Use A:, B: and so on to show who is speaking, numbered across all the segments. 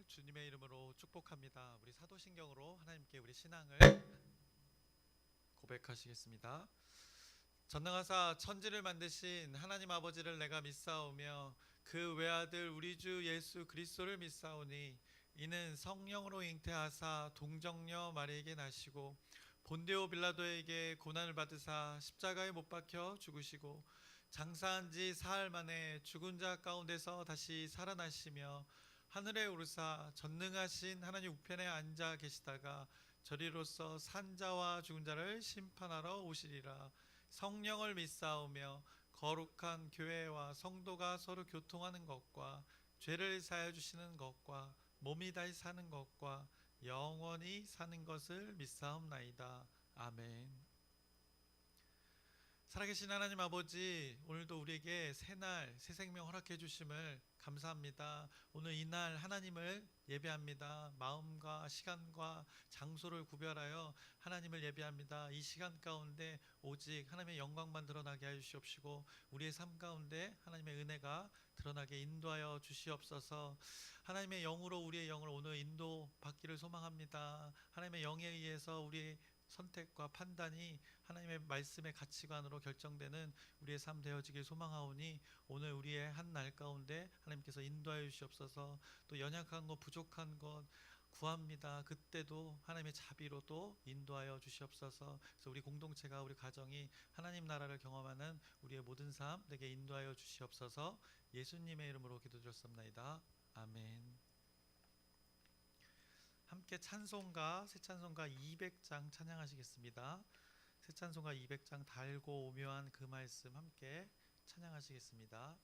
A: 주님의 이름으로 축복합니다. 우리 사도신경으로 하나님께 우리 신앙을 고백하시겠습니다. 전능하사 천지를 만드신 하나님 아버지를 내가 믿사오며 그 외아들 우리 주 예수 그리스도를 믿사오니 이는 성령으로 잉태하사 동정녀 마리에게 나시고 본디오 빌라도에게 고난을 받으사 십자가에 못 박혀 죽으시고 장사한 지 사흘 만에 죽은 자 가운데서 다시 살아나시며 하늘에 오르사 전능하신 하나님 우편에 앉아 계시다가 저리로서 산자와 죽은 자를 심판하러 오시리라. 성령을 믿사오며 거룩한 교회와 성도가 서로 교통하는 것과 죄를 사하여 주시는 것과 몸이 다시 사는 것과 영원히 사는 것을 믿사옵나이다. 아멘. 살아계신 하나님 아버지, 오늘도 우리에게 새날 새 생명 허락해 주심을 감사합니다. 오늘 이날 하나님을 예배합니다. 마음과 시간과 장소를 구별하여 하나님을 예배합니다. 이 시간 가운데 오직 하나님의 영광만 드러나게 하여 주시옵시고 우리의 삶 가운데 하나님의 은혜가 드러나게 인도하여 주시옵소서. 하나님의 영으로 우리의 영을 오늘 인도받기를 소망합니다. 하나님의 영에 의해서 우리의 선택과 판단이 하나님의 말씀의 가치관으로 결정되는 우리의 삶 되어지길 소망하오니 오늘 우리의 한 날 가운데 하나님께서 인도하여 주시옵소서. 또 연약한 것 부족한 것 구합니다. 그때도 하나님의 자비로 또 인도하여 주시옵소서. 그래서 우리 공동체가 우리 가정이 하나님 나라를 경험하는 우리의 모든 삶 되게 인도하여 주시옵소서. 예수님의 이름으로 기도드렸습니다. 아멘. 함께 찬송가 새 찬송가 200장 찬양하시겠습니다. 새 찬송가 200장 달고 오묘한 그 말씀 함께 찬양하시겠습니다.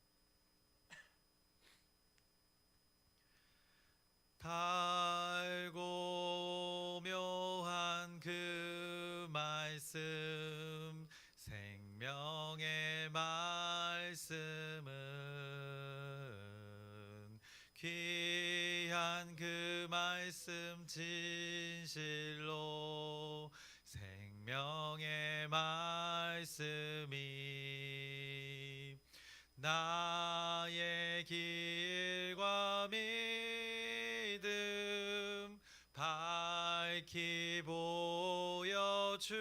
A: 달고 오묘한 그 말씀 생명의 말씀은 귀한 그 말씀 진실로 생명의 말씀이 나의 길과 믿음 밝히 보여주니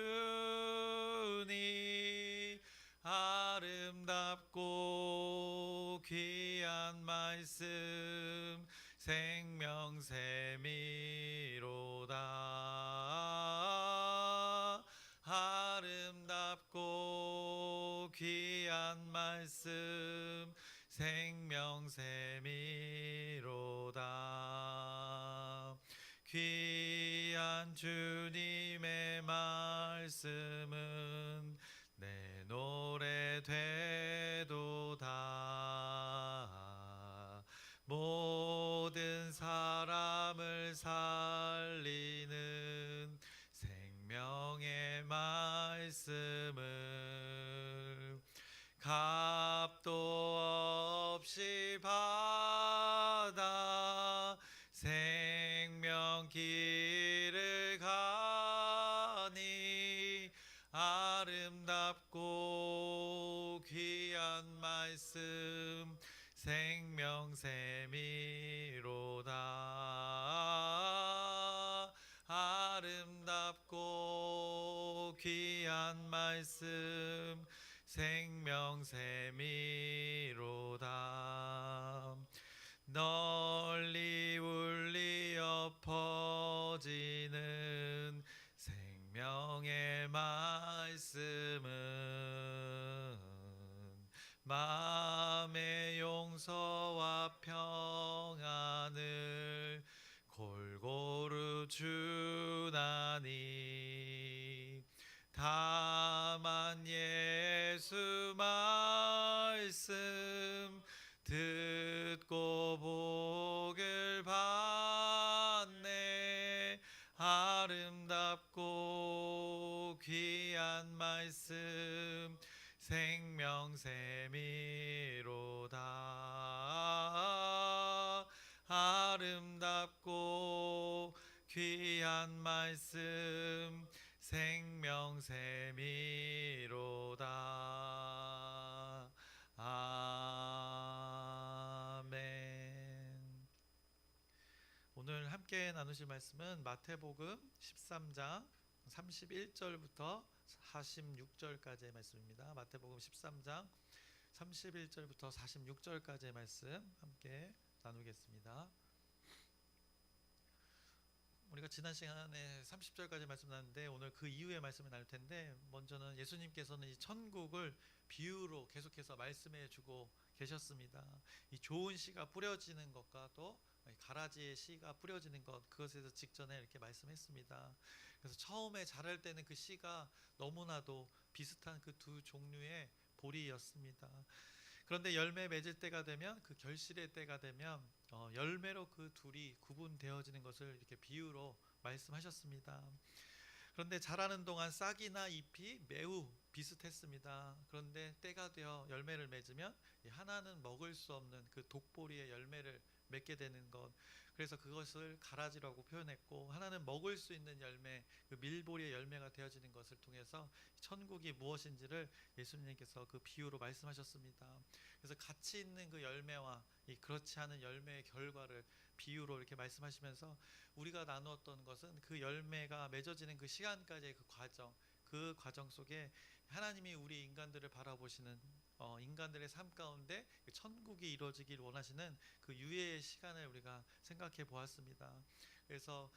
A: 아름답고 귀한 말씀 생명샘이로다. 아름답고 귀한 말씀 생명샘이로다. 귀한 주님의 말씀은 내 노래 되도다. 모든 사람을 살리는 생명의 말씀을 값도 없이 받아 생명 길을 가니 아름답고 귀한 말씀 생명샘이로다. 아름답고 귀한 말씀 생명샘이로다. 널리 울리어 퍼지는 생명의 말씀은 마음의 용서와 평안을 골고루 주나니 다만 예수 말씀 듣고 복을 받네. 아름답고 귀한 말씀 생명샘이로다. 아름답고 귀한 말씀 생명샘이로다. 아멘. 오늘 함께 나누실 말씀은 마태복음 13장 31절부터 46절까지의 말씀입니다. 마태복음 13장 31절부터 46절까지의 말씀 함께 나누겠습니다. 우리가 지난 시간에 30절까지 말씀 나눴는데 오늘 그 이후의 말씀을 나눌 텐데, 먼저는 예수님께서는 이 천국을 비유로 계속해서 말씀해 주고 계셨습니다. 이 좋은 씨가 뿌려지는 것과 또 가라지의 씨가 뿌려지는 것, 그것에서 직전에 이렇게 말씀했습니다. 그래서 처음에 자랄 때는 그 씨가 너무나도 비슷한 그 두 종류의 보리였습니다. 그런데 열매 맺을 때가 되면, 그 결실의 때가 되면 열매로 그 둘이 구분되어지는 것을 이렇게 비유로 말씀하셨습니다. 그런데 자라는 동안 싹이나 잎이 매우 비슷했습니다. 그런데 때가 되어 열매를 맺으면 하나는 먹을 수 없는 그 독보리의 열매를 맺게 되는 것, 그래서 그것을 가라지라고 표현했고, 하나는 먹을 수 있는 열매, 그 밀보리의 열매가 되어지는 것을 통해서 천국이 무엇인지를 예수님께서 그 비유로 말씀하셨습니다. 그래서 가치 있는 그 열매와 이 그렇지 않은 열매의 결과를 비유로 이렇게 말씀하시면서, 우리가 나누었던 것은 그 열매가 맺어지는 그 시간까지의 그 과정 속에 하나님이 우리 인간들을 바라보시는 인간들의 삶 가운데 천국이 이루어지길 원하시는 그 유예의 시간을 우리가 생각해 보았습니다. 그래서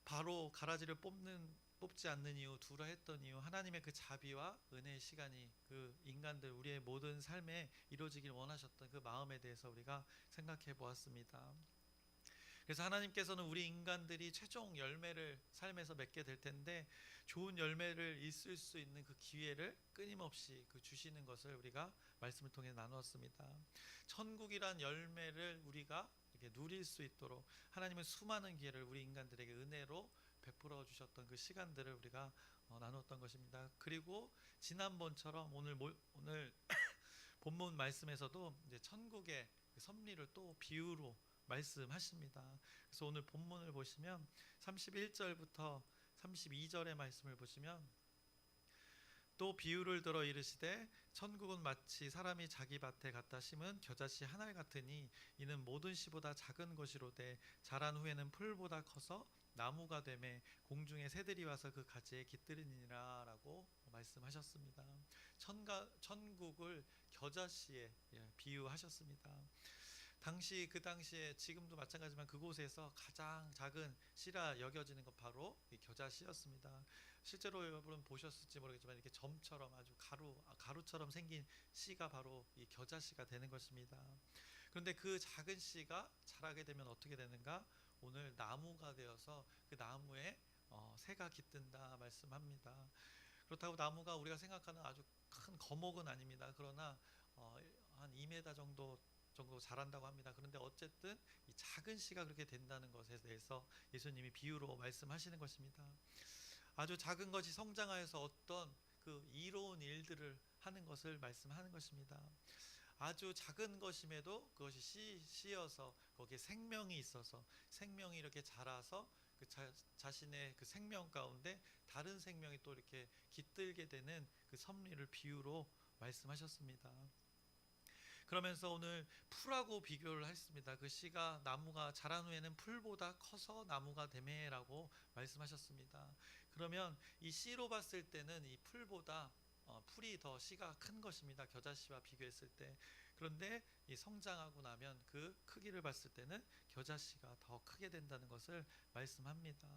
A: 바로 가라지를 뽑지 않는 이유, 두라 했던 이유, 하나님의 그 자비와 은혜의 시간이 그 인간들, 우리의 모든 삶에 이루어지길 원하셨던 그 마음에 대해서 우리가 생각해 보았습니다. 그래서 하나님께서는 우리 인간들이 최종 열매를 삶에서 맺게 될 텐데, 좋은 열매를 있을 수 있는 그 기회를 끊임없이 주시는 것을 우리가 말씀을 통해 나누었습니다. 천국이란 열매를 우리가 이렇게 누릴 수 있도록 하나님은 수많은 기회를 우리 인간들에게 은혜로 베풀어 주셨던 그 시간들을 우리가 나누었던 것입니다. 그리고 지난번처럼 오늘 본문 말씀에서도 이제 천국의 그 섭리를 또 비유로 말씀하십니다. 그래서 오늘 본문을 보시면 31절부터 32절의 말씀을 보시면, 또 비유를 들어 이르시되 천국은 마치 사람이 자기 밭에 갖다 심은 겨자씨 한 알 같으니, 이는 모든 씨보다 작은 것이로되 자란 후에는 풀보다 커서 나무가 되매 공중의 새들이 와서 그 가지에 깃들이니라 라고 말씀하셨습니다. 천국을 겨자씨에 비유하셨습니다. 그 당시에 지금도 마찬가지지만 그곳에서 가장 작은 씨라 여겨지는 것 바로 이 겨자씨였습니다. 실제로 여러분 보셨을지 모르겠지만 이렇게 점처럼 아주 가루처럼 생긴 씨가 바로 이 겨자씨가 되는 것입니다. 그런데 그 작은 씨가 자라게 되면 어떻게 되는가? 오늘 나무가 되어서 그 나무에 새가 깃든다 말씀합니다. 그렇다고 나무가 우리가 생각하는 아주 큰 거목은 아닙니다. 그러나 한 2m 정도 자란다고 합니다. 그런데 어쨌든 이 작은 씨가 그렇게 된다는 것에 대해서 예수님이 비유로 말씀하시는 것입니다. 아주 작은 것이 성장하여서 어떤 그 이로운 일들을 하는 것을 말씀하는 것입니다. 아주 작은 것임에도 그것이 씨여서 거기에 생명이 있어서 생명이 이렇게 자라서 그 자신의 그 생명 가운데 다른 생명이 또 이렇게 깃들게 되는 그 섭리를 비유로 말씀하셨습니다. 그러면서 오늘 풀하고 비교를 했습니다. 그 씨가 나무가 자란 후에는 풀보다 커서 나무가 되매라고 말씀하셨습니다. 그러면 이 씨로 봤을 때는 이 풀보다 풀이 더 씨가 큰 것입니다. 겨자씨와 비교했을 때. 그런데 이 성장하고 나면 그 크기를 봤을 때는 겨자씨가 더 크게 된다는 것을 말씀합니다.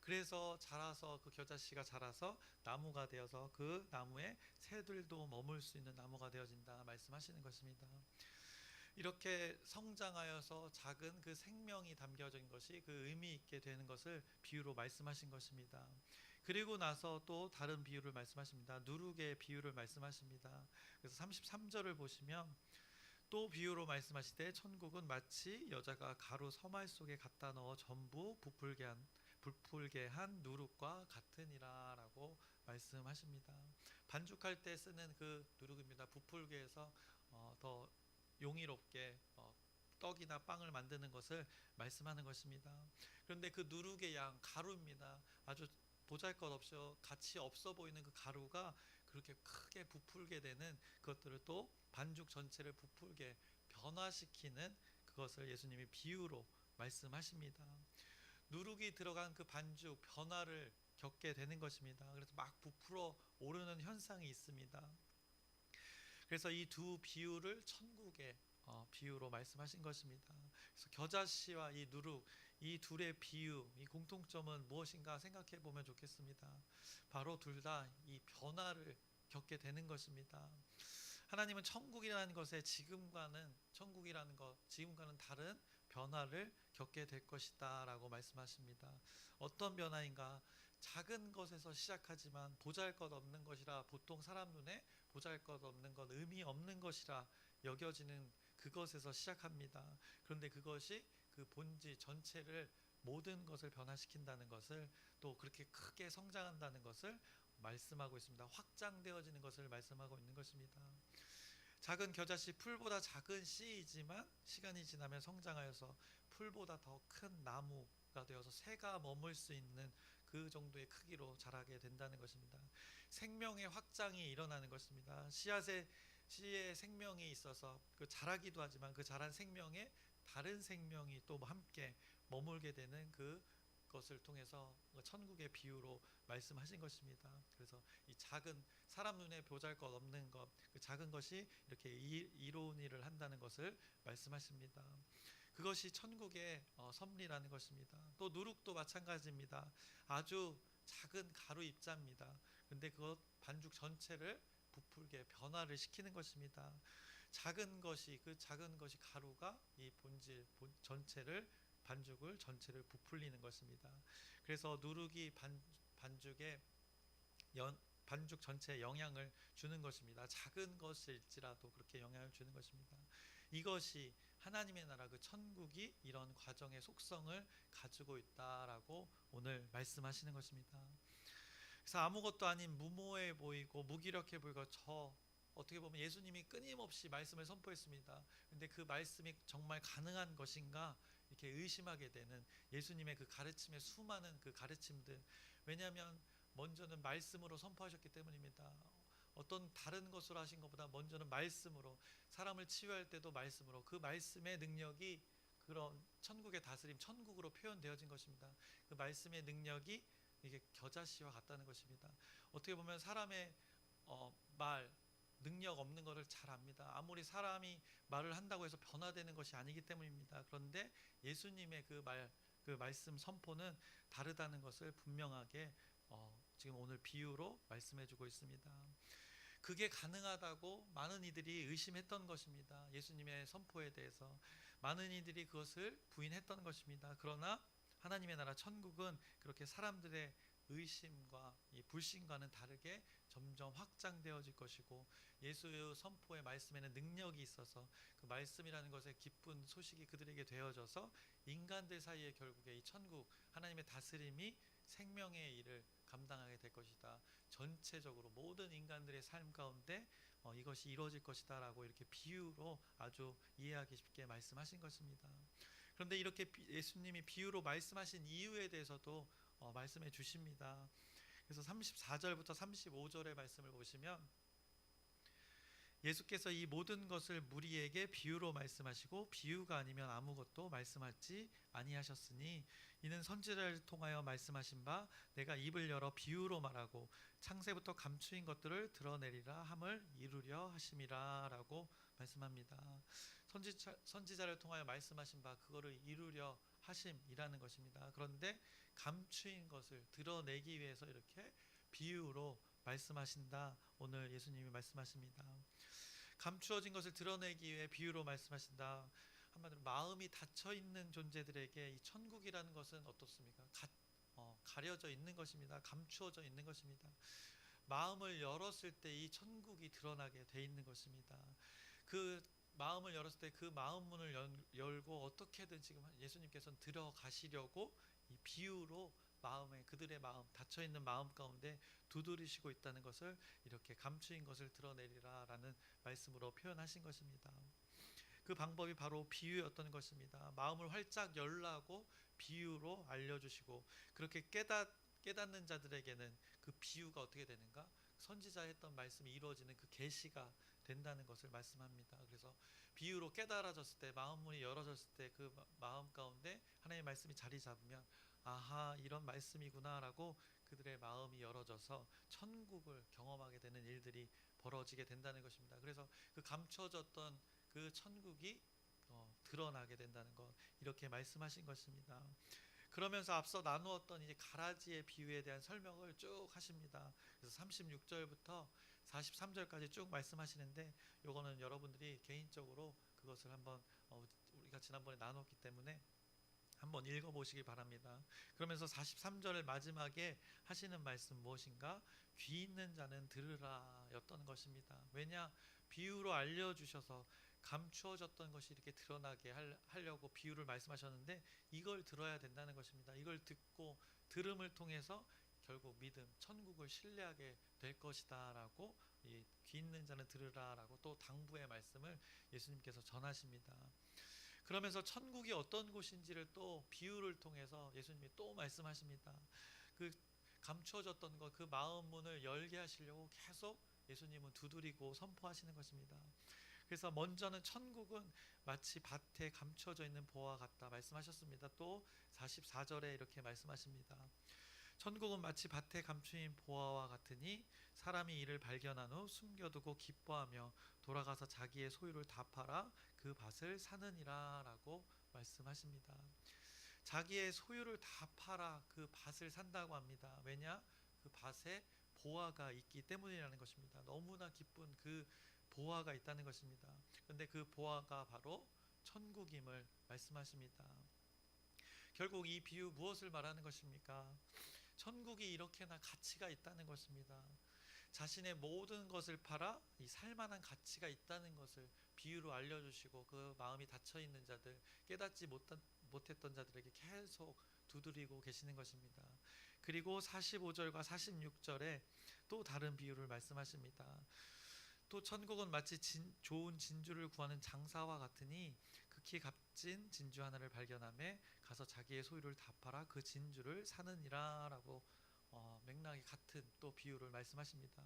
A: 그래서 그 겨자씨가 자라서 나무가 되어서 그 나무에 새들도 머물 수 있는 나무가 되어진다 말씀하시는 것입니다. 이렇게 성장하여서 작은 그 생명이 담겨진 것이 그 의미 있게 되는 것을 비유로 말씀하신 것입니다. 그리고 나서 또 다른 비유를 말씀하십니다. 누룩의 비유를 말씀하십니다. 그래서 33절을 보시면, 또 비유로 말씀하시되 천국은 마치 여자가 가루 서말 속에 갖다 넣어 전부 부풀게 한 누룩과 같으니라 라고 말씀하십니다. 반죽할 때 쓰는 그 누룩입니다. 부풀게 해서 더 용이롭게 떡이나 빵을 만드는 것을 말씀하는 것입니다. 그런데 그 누룩의 양, 가루입니다. 아주 보잘것없이 가치 없어 보이는 그 가루가 그렇게 크게 부풀게 되는 그것들을 또 반죽 전체를 부풀게 변화시키는 그것을 예수님이 비유로 말씀하십니다. 누룩이 들어간 그 반죽 변화를 겪게 되는 것입니다. 그래서 막 부풀어 오르는 현상이 있습니다. 그래서 이 두 비유를 천국의 비유로 말씀하신 것입니다. 그래서 겨자씨와 이 누룩, 이 둘의 비유, 이 공통점은 무엇인가 생각해 보면 좋겠습니다. 바로 둘 다 이 변화를 겪게 되는 것입니다. 하나님은 천국이라는 것에 지금과는 다른 변화를 겪게 될 것이다라고 말씀하십니다. 어떤 변화인가? 작은 것에서 시작하지만 보잘것없는 것이라, 보통 사람 눈에 보잘것없는 것, 의미 없는 것이라 여겨지는 그것에서 시작합니다. 그런데 그것이 그 본질 전체를, 모든 것을 변화시킨다는 것을, 또 그렇게 크게 성장한다는 것을 말씀하고 있습니다. 확장되어지는 것을 말씀하고 있는 것입니다. 작은 겨자씨, 풀보다 작은 씨이지만 시간이 지나면 성장하여서 풀보다 더 큰 나무가 되어서 새가 머물 수 있는 그 정도의 크기로 자라게 된다는 것입니다. 생명의 확장이 일어나는 것입니다. 씨의 생명이 있어서 그 자라기도 하지만 그 자란 생명에 다른 생명이 또 함께 머물게 되는 그것을 통해서 천국의 비유로 말씀하신 것입니다. 그래서 이 작은, 사람 눈에 보잘것없는 것, 그 작은 것이 이렇게 이로운 일을 한다는 것을 말씀하십니다. 그것이 천국의 섭리라는 것입니다. 또 누룩도 마찬가지입니다. 아주 작은 가루 입자입니다. 근데 그 반죽 전체를 부풀게 변화를 시키는 것입니다. 그 작은 것이 가루가 이 전체를, 반죽을 전체를 부풀리는 것입니다. 그래서 누룩이 반죽 전체에 영향을 주는 것입니다. 작은 것일지라도 그렇게 영향을 주는 것입니다. 이것이 하나님의 나라, 그 천국이 이런 과정의 속성을 가지고 있다라고 오늘 말씀하시는 것입니다. 그래서 아무것도 아닌 무모해 보이고 무기력해 보이고, 어떻게 보면 예수님이 끊임없이 말씀을 선포했습니다. 근데 그 말씀이 정말 가능한 것인가 이렇게 의심하게 되는 예수님의 그 가르침의 수많은 그 가르침들. 왜냐하면 먼저는 말씀으로 선포하셨기 때문입니다. 어떤 다른 것으로 하신 것보다 먼저는 말씀으로, 사람을 치유할 때도 말씀으로, 그 말씀의 능력이 그런 천국의 다스림, 천국으로 표현되어진 것입니다. 그 말씀의 능력이 이게 겨자씨와 같다는 것입니다. 어떻게 보면 사람의 말, 능력 없는 것을 잘 압니다. 아무리 사람이 말을 한다고 해서 변화되는 것이 아니기 때문입니다. 그런데 예수님의 그 말씀 선포는 다르다는 것을 분명하게 지금 오늘 비유로 말씀해주고 있습니다. 그게 가능하다고 많은 이들이 의심했던 것입니다. 예수님의 선포에 대해서 많은 이들이 그것을 부인했던 것입니다. 그러나 하나님의 나라 천국은 그렇게 사람들의 의심과 이 불신과는 다르게 점점 확장되어질 것이고, 예수의 선포의 말씀에는 능력이 있어서 그 말씀이라는 것의 기쁜 소식이 그들에게 되어져서 인간들 사이에 결국에 이 천국, 하나님의 다스림이 생명의 일을 감당하게 될 것이다. 전체적으로 모든 인간들의 삶 가운데 이것이 이루어질 것이다 라고 이렇게 비유로 아주 이해하기 쉽게 말씀하신 것입니다. 그런데 이렇게 예수님이 비유로 말씀하신 이유에 대해서도 말씀해 주십니다. 그래서 34절부터 35절의 말씀을 보시면, 예수께서 이 모든 것을 무리에게 비유로 말씀하시고 비유가 아니면 아무것도 말씀하지 아니하셨으니, 이는 선지자를 통하여 말씀하신 바 내가 입을 열어 비유로 말하고 창세부터 감추인 것들을 드러내리라 함을 이루려 하심이라 라고 말씀합니다. 선지자를 통하여 말씀하신 바, 그거를 이루려 하심이라는 것입니다. 그런데 감추인 것을 드러내기 위해서 이렇게 비유로 말씀하신다, 오늘 예수님이 말씀하십니다. 감추어진 것을 드러내기 위해 비유로 말씀하신다. 한마디로 마음이 닫혀있는 존재들에게 이 천국이라는 것은 어떻습니까? 가려져 있는 것입니다. 감추어져 있는 것입니다. 마음을 열었을 때 이 천국이 드러나게 돼 있는 것입니다. 그 마음을 열었을 때 그 마음 문을 열고 어떻게든 지금 예수님께서는 들어가시려고 이 비유로 그들의 마음, 닫혀있는 마음 가운데 두드리시고 있다는 것을, 이렇게 감추인 것을 드러내리라 라는 말씀으로 표현하신 것입니다. 그 방법이 바로 비유였던 것입니다. 마음을 활짝 열라고 비유로 알려주시고, 그렇게 깨닫는 자들에게는 그 비유가 어떻게 되는가? 선지자 했던 말씀이 이루어지는 그 계시가 된다는 것을 말씀합니다. 그래서 비유로 깨달아졌을 때, 마음 문이 열어졌을 때 그 마음 가운데 하나님의 말씀이 자리 잡으면 아하, 이런 말씀이구나라고 그들의 마음이 열어져서 천국을 경험하게 되는 일들이 벌어지게 된다는 것입니다. 그래서 그 감춰졌던 그 천국이 드러나게 된다는 것, 이렇게 말씀하신 것입니다. 그러면서 앞서 나누었던 이제 가라지의 비유에 대한 설명을 쭉 하십니다. 그래서 36절부터 43절까지 쭉 말씀하시는데, 요거는 여러분들이 개인적으로 그것을 한번 우리가 지난번에 나눴기 때문에 한번 읽어보시기 바랍니다. 그러면서 43절 마지막에 하시는 말씀 무엇인가? 귀 있는 자는 들으라 였던 것입니다. 왜냐? 비유로 알려주셔서 감추어졌던 것이 이렇게 드러나게 하려고 비유를 말씀하셨는데, 이걸 들어야 된다는 것입니다. 이걸 듣고 들음을 통해서 결국 믿음, 천국을 신뢰하게 될 것이다 라고, 귀 있는 자는 들으라 라고 또 당부의 말씀을 예수님께서 전하십니다. 그러면서 천국이 어떤 곳인지를 또 비유를 통해서 예수님이 또 말씀하십니다. 그 감추어졌던 것, 그 마음 문을 열게 하시려고 계속 예수님은 두드리고 선포하시는 것입니다. 그래서 먼저는 천국은 마치 밭에 감춰져 있는 보화 같다 말씀하셨습니다. 또 44절에 이렇게 말씀하십니다. 천국은 마치 밭에 감추인 보화와 같으니 사람이 이를 발견한 후 숨겨두고 기뻐하며 돌아가서 자기의 소유를 다 팔아 그 밭을 사느니라 라고 말씀하십니다. 자기의 소유를 다 팔아 그 밭을 산다고 합니다. 왜냐? 그 밭에 보화가 있기 때문이라는 것입니다. 너무나 기쁜 그 보화가 있다는 것입니다. 그런데 그 보화가 바로 천국임을 말씀하십니다. 결국 이 비유 무엇을 말하는 것입니까? 천국이 이렇게나 가치가 있다는 것입니다. 자신의 모든 것을 팔아 이 살만한 가치가 있다는 것을 비유로 알려주시고, 그 마음이 닫혀있는 자들, 깨닫지 못했던 자들에게 계속 두드리고 계시는 것입니다. 그리고 45절과 46절에 또 다른 비유를 말씀하십니다. 또 천국은 마치 좋은 진주를 구하는 장사와 같으니 극히 값진 진주 하나를 발견하며 가서 자기의 소유를 다 팔아 그 진주를 사느니라 라고 맥락이 같은 또 비유를 말씀하십니다.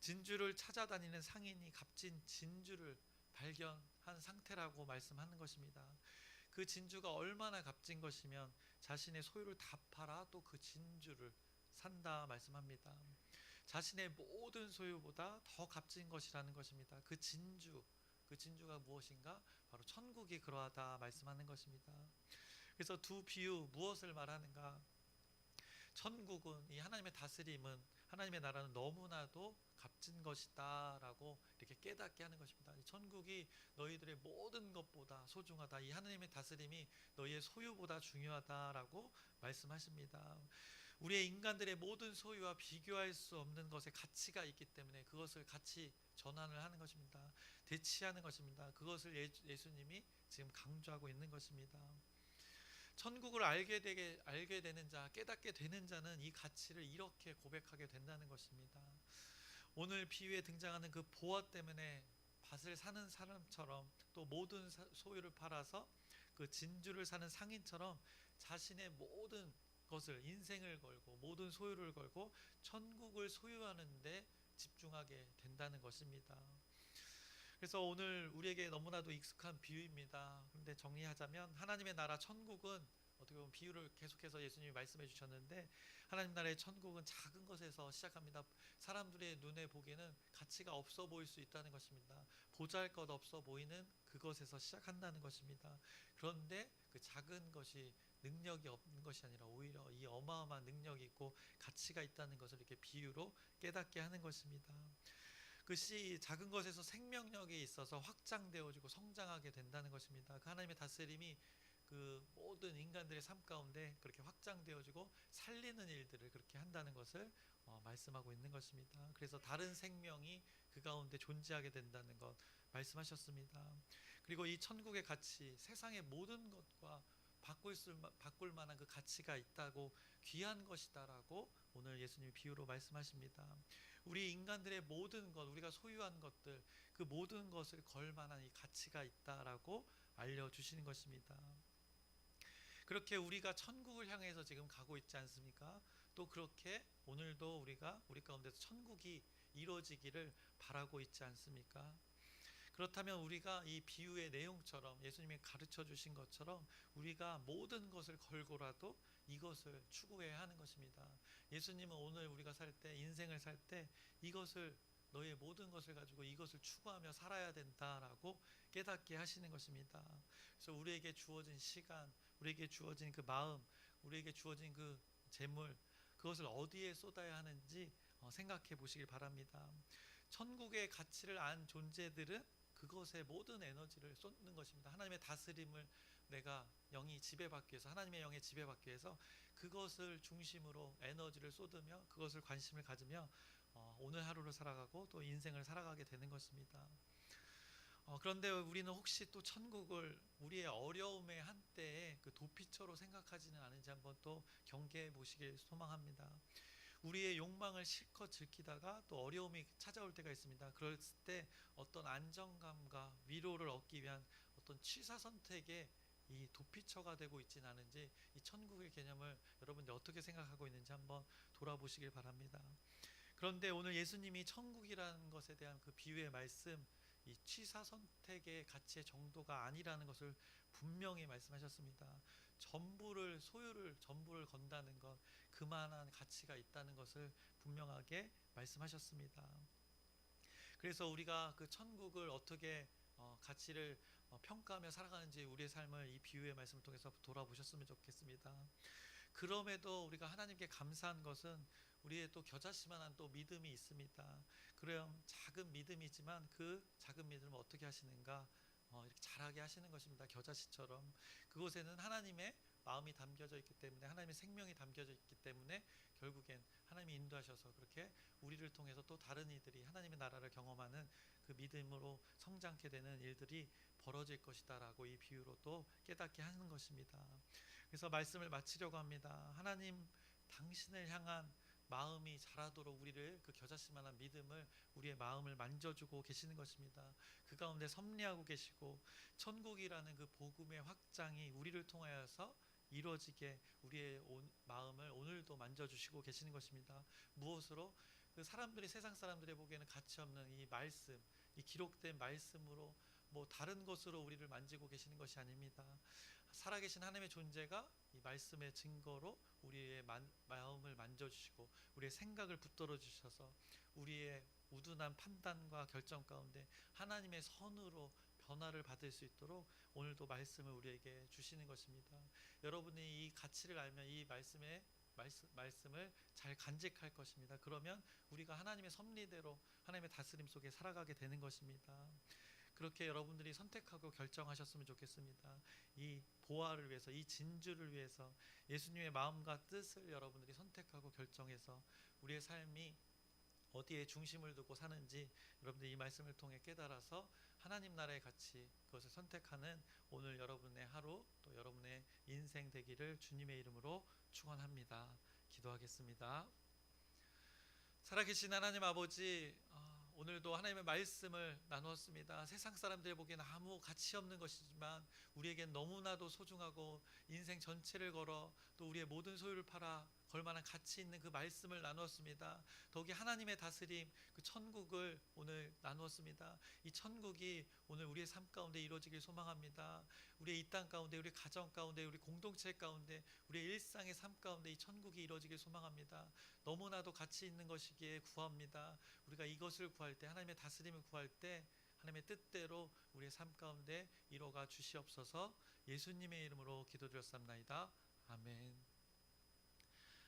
A: 진주를 찾아다니는 상인이 값진 진주를 발견한 상태라고 말씀하는 것입니다. 그 진주가 얼마나 값진 것이면 자신의 소유를 다 팔아 또 그 진주를 산다 말씀합니다. 자신의 모든 소유보다 더 값진 것이라는 것입니다. 그 진주가 무엇인가? 바로 천국이 그러하다 말씀하는 것입니다. 그래서 두 비유 무엇을 말하는가? 천국은, 이 하나님의 다스림은, 하나님의 나라는 너무나도 값진 것이다 라고 이렇게 깨닫게 하는 것입니다. 천국이 너희들의 모든 것보다 소중하다, 이 하나님의 다스림이 너희의 소유보다 중요하다라고 말씀하십니다. 우리의 인간들의 모든 소유와 비교할 수 없는 것에 가치가 있기 때문에 그것을 같이 전환을 하는 것입니다. 대치하는 것입니다. 그것을 예수님이 지금 강조하고 있는 것입니다. 천국을 알게 되는 자, 깨닫게 되는 자는 이 가치를 이렇게 고백하게 된다는 것입니다. 오늘 비유에 등장하는 그 보화 때문에 밭을 사는 사람처럼, 또 모든 소유를 팔아서 그 진주를 사는 상인처럼 자신의 모든 것을, 인생을 걸고 모든 소유를 걸고 천국을 소유하는 데 집중하게 된다는 것입니다. 그래서 오늘 우리에게 너무나도 익숙한 비유입니다. 그런데 정리하자면, 하나님의 나라 천국은 어떻게 보면 비유를 계속해서 예수님이 말씀해 주셨는데, 하나님 나라의 천국은 작은 것에서 시작합니다. 사람들의 눈에 보기에는 가치가 없어 보일 수 있다는 것입니다. 보잘것 없어 보이는 그것에서 시작한다는 것입니다. 그런데 그 작은 것이 능력이 없는 것이 아니라 오히려 이 어마어마한 능력이 있고 가치가 있다는 것을 이렇게 비유로 깨닫게 하는 것입니다. 그것이 작은 것에서 생명력이 있어서 확장되어지고 성장하게 된다는 것입니다. 그 하나님의 다스림이 그 모든 인간들의 삶 가운데 그렇게 확장되어지고 살리는 일들을 그렇게 한다는 것을 말씀하고 있는 것입니다. 그래서 다른 생명이 그 가운데 존재하게 된다는 것 말씀하셨습니다. 그리고 이 천국의 가치, 세상의 모든 것과 바꿀 만한 그 가치가 있다고, 귀한 것이다라고 오늘 예수님이 비유로 말씀하십니다. 우리 인간들의 모든 것, 우리가 소유한 것들, 그 모든 것을 걸 만한 이 가치가 있다라고 알려주시는 것입니다. 그렇게 우리가 천국을 향해서 지금 가고 있지 않습니까? 또 그렇게 오늘도 우리가 우리 가운데서 천국이 이루어지기를 바라고 있지 않습니까? 그렇다면 우리가 이 비유의 내용처럼 예수님이 가르쳐 주신 것처럼 우리가 모든 것을 걸고라도 이것을 추구해야 하는 것입니다. 예수님은 오늘 우리가 살 때, 인생을 살 때 이것을, 너의 모든 것을 가지고 이것을 추구하며 살아야 된다라고 깨닫게 하시는 것입니다. 그래서 우리에게 주어진 시간, 우리에게 주어진 그 마음, 우리에게 주어진 그 재물, 그것을 어디에 쏟아야 하는지 생각해 보시길 바랍니다. 천국의 가치를 안 존재들은 그것에 모든 에너지를 쏟는 것입니다. 하나님의 다스림을 내가 영이 지배받기 위해서, 하나님의 영에 지배받기 위해서 그것을 중심으로 에너지를 쏟으며 그것을 관심을 가지며 오늘 하루를 살아가고 또 인생을 살아가게 되는 것입니다. 그런데 우리는 혹시 또 천국을 우리의 어려움의 한때에 그 도피처로 생각하지는 않은지 한번 또 경계해 보시길 소망합니다. 우리의 욕망을 실컷 즐기다가 또 어려움이 찾아올 때가 있습니다. 그럴 때 어떤 안정감과 위로를 얻기 위한 어떤 취사 선택에 이 도피처가 되고 있지는 않은지, 이 천국의 개념을 여러분들 어떻게 생각하고 있는지 한번 돌아보시길 바랍니다. 그런데 오늘 예수님이 천국이라는 것에 대한 그 비유의 말씀, 이 취사 선택의 가치의 정도가 아니라는 것을 분명히 말씀하셨습니다. 전부를 건다는 것, 그만한 가치가 있다는 것을 분명하게 말씀하셨습니다. 그래서 우리가 그 천국을 어떻게 가치를 평가하며 살아가는지 우리의 삶을 이 비유의 말씀을 통해서 돌아보셨으면 좋겠습니다. 그럼에도 우리가 하나님께 감사한 것은 우리의 또 겨자씨만한 또 믿음이 있습니다. 그럼 작은 믿음이지만 그 작은 믿음을 어떻게 하시는가? 이렇게 잘하게 하시는 것입니다. 겨자씨처럼 그곳에는 하나님의 마음이 담겨져 있기 때문에, 하나님의 생명이 담겨져 있기 때문에 결국엔 하나님이 인도하셔서 그렇게 우리를 통해서 또 다른 이들이 하나님의 나라를 경험하는 그 믿음으로 성장케 되는 일들이 벌어질 것이다라고 이 비유로 또 깨닫게 하는 것입니다. 그래서 말씀을 마치려고 합니다. 하나님, 당신을 향한 마음이 자라도록 우리를, 그 겨자씨만한 믿음을, 우리의 마음을 만져주고 계시는 것입니다. 그 가운데 섭리하고 계시고 천국이라는 그 복음의 확장이 우리를 통하여서 이루어지게 우리의 마음을 오늘도 만져주시고 계시는 것입니다. 무엇으로? 그 사람들이, 세상 사람들이 보기에는 가치 없는 이 말씀, 이 기록된 말씀으로 뭐 다른 것으로 우리를 만지고 계시는 것이 아닙니다. 살아계신 하나님의 존재가 이 말씀의 증거로 우리의 마음을 만져주시고 우리의 생각을 붙들어 주셔서 우리의 우둔한 판단과 결정 가운데 하나님의 선으로 변화를 받을 수 있도록 오늘도 말씀을 우리에게 주시는 것입니다. 여러분이 이 가치를 알면 이 말씀을 잘 간직할 것입니다. 그러면 우리가 하나님의 섭리대로 하나님의 다스림 속에 살아가게 되는 것입니다. 그렇게 여러분들이 선택하고 결정하셨으면 좋겠습니다. 이 보화를 위해서, 이 진주를 위해서 예수님의 마음과 뜻을 여러분들이 선택하고 결정해서 우리의 삶이 어디에 중심을 두고 사는지 여러분들이 이 말씀을 통해 깨달아서 하나님 나라의 가치, 그것을 선택하는 오늘 여러분의 하루, 또 여러분의 인생 되기를 주님의 이름으로 축원합니다. 기도하겠습니다. 살아계신 하나님 아버지, 오늘도 하나님의 말씀을 나누었습니다. 세상 사람들이 보기에는 아무 가치 없는 것이지만 우리에겐 너무나도 소중하고 인생 전체를 걸어 또 우리의 모든 소유를 팔아 걸만한 가치 있는 그 말씀을 나누었습니다. 더욱이 하나님의 다스림, 그 천국을 오늘 나누었습니다. 이 천국이 오늘 우리의 삶 가운데 이루어지길 소망합니다. 우리의 이 땅 가운데, 우리 가정 가운데, 우리 공동체 가운데, 우리의 일상의 삶 가운데 이 천국이 이루어지길 소망합니다. 너무나도 가치 있는 것이기에 구합니다. 우리가 이것을 구할 때, 하나님의 다스림을 구할 때 하나님의 뜻대로 우리의 삶 가운데 이루어가 주시옵소서. 예수님의 이름으로 기도드렸습니다. 아멘.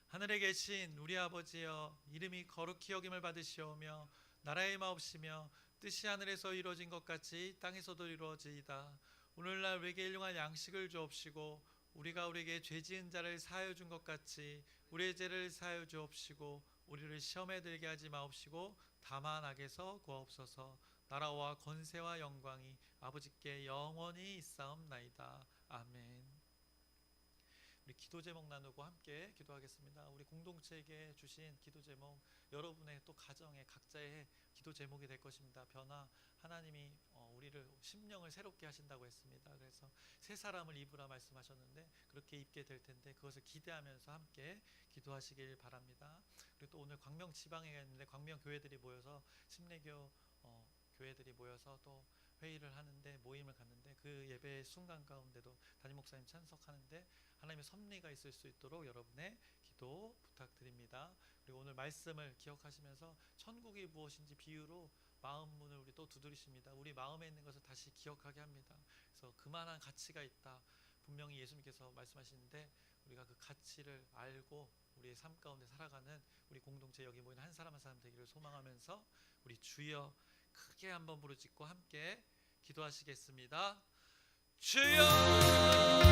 A: 하늘에 계신 우리 아버지여, 이름이 거룩히 여김을 받으시오며 나라의 마옵시며 뜻이 하늘에서 이루어진 것 같이 땅에서도 이루어지이다. 오늘날 우리에게 일용할 양식을 주옵시고 우리가 우리에게 죄 지은 자를 사하여 준 것 같이 우리의 죄를 사하여 주옵시고 우리를 시험에 들게 하지 마옵시고 다만 악에서 구하옵소서. 나라와 권세와 영광이 아버지께 영원히 있사옵나이다. 아멘. 우리 기도 제목 나누고 함께 기도하겠습니다. 우리 공동체에게 주신 기도 제목, 여러분의 또 가정의 각자의 기도 제목이 될 것입니다. 변화, 하나님이 우리를 심령을 새롭게 하신다고 했습니다. 그래서 새 사람을 입으라 말씀하셨는데 그렇게 입게 될 텐데 그것을 기대하면서 함께 기도하시길 바랍니다. 그리고 또 오늘 광명 지방에 있는데 광명 교회들이 모여서 심례교 교회들이 모여서 또 회의를 하는데, 모임을 갖는데 그 예배의 순간 가운데도 담임 목사님 참석하는데 하나님의 섭리가 있을 수 있도록 여러분의 기도 부탁드립니다. 그리고 오늘 말씀을 기억하시면서 천국이 무엇인지 비유로 마음 문을 우리 또 두드리십니다. 우리 마음에 있는 것을 다시 기억하게 합니다. 그래서 그만한 가치가 있다. 분명히 예수님께서 말씀하시는데 우리가 그 가치를 알고 우리의 삶 가운데 살아가는 우리 공동체 여기 모인 한 사람 한 사람 되기를 소망하면서 우리 주여 크게 한번 부르짖고 함께 기도하시겠습니다. 주여